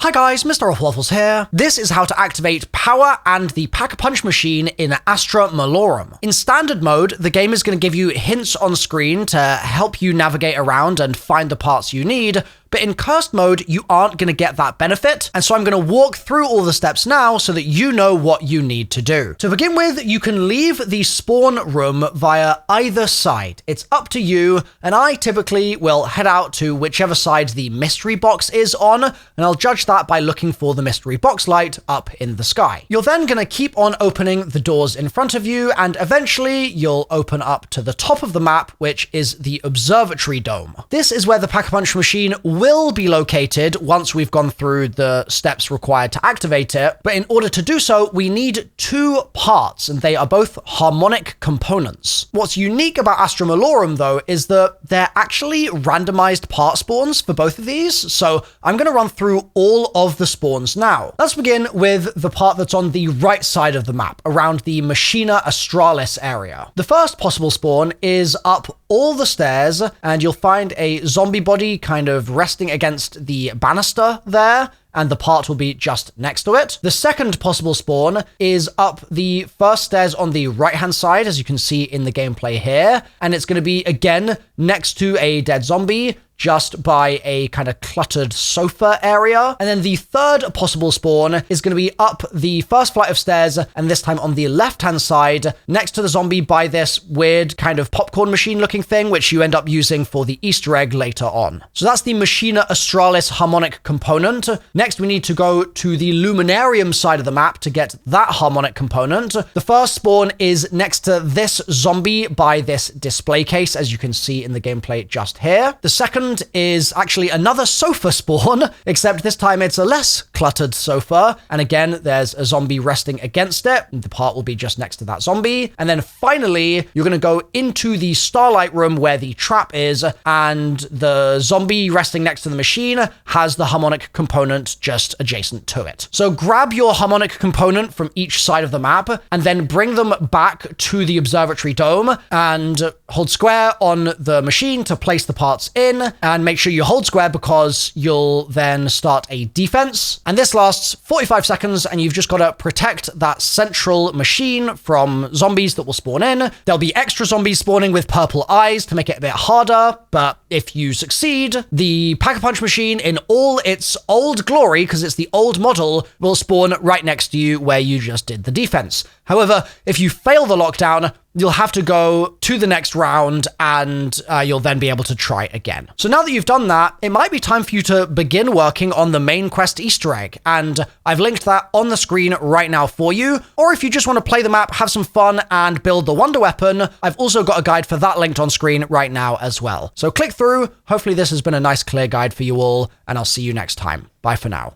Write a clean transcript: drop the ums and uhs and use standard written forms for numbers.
Hi guys, MrRoflWaffles here. This is how to activate power and the Pack-a-Punch machine in Astra Malorum. In standard mode, the game is going to give you hints on screen to help you navigate around and find the parts you need, but in cursed mode, you aren't going to get that benefit, and so I'm going to walk through all the steps now so that you know what you need to do. To begin with, you can leave the spawn room via either side. It's up to you, and I typically will head out to whichever side the mystery box is on, and I'll judge that by looking for the mystery box light up in the sky. You're then going to keep on opening the doors in front of you, and eventually you'll open up to the top of the map, which is the observatory dome. This is where the Pack-a-Punch machine will be located once we've gone through the steps required to activate it, but in order to do so, we need two parts, and they are both harmonic components. What's unique about Astra Malorum, though, is that they're actually randomized part spawns for both of these, so I'm going to run through all of the spawns now. Let's begin with the part that's on the right side of the map, around the Machina Australis area. The first possible spawn is up all the stairs, and you'll find a zombie body kind of resting against the banister there, and the part will be just next to it. The second possible spawn is up the first stairs on the right-hand side, as you can see in the gameplay here, and it's going to be, again, next to a dead zombie, just by a kind of cluttered sofa area. And then the third possible spawn is going to be up the first flight of stairs, and this time on the left-hand side, next to the zombie by this weird kind of popcorn machine looking thing, which you end up using for the Easter egg later on. So that's the Machina Australis harmonic component. Next, we need to go to the Luminarium side of the map to get that harmonic component. The first spawn is next to this zombie by this display case, as you can see in the gameplay just here. The second is actually another sofa spawn, except this time it's a less cluttered sofa. And again, there's a zombie resting against it. The part will be just next to that zombie. And then finally, you're going to go into the Starlight room where the trap is, and the zombie resting next to the machine has the harmonic component just adjacent to it. So grab your harmonic component from each side of the map, and then bring them back to the observatory dome, and hold square on the machine to place the parts in. And make sure you hold square because you'll then start a defense. And this lasts 45 seconds, and you've just got to protect that central machine from zombies that will spawn in. There'll be extra zombies spawning with purple eyes to make it a bit harder, but if you succeed, the Pack-a-Punch machine in all its old glory, because it's the old model, will spawn right next to you where you just did the defense. However, if you fail the lockdown, you'll have to go to the next round, and you'll then be able to try again. So now that you've done that, it might be time for you to begin working on the main quest Easter egg, and I've linked that on the screen right now for you. Or if you just want to play the map, have some fun, and build the wonder weapon, I've also got a guide for that linked on screen right now as well. So click through. Hopefully this has been a nice clear guide for you all, and I'll see you next time. Bye for now.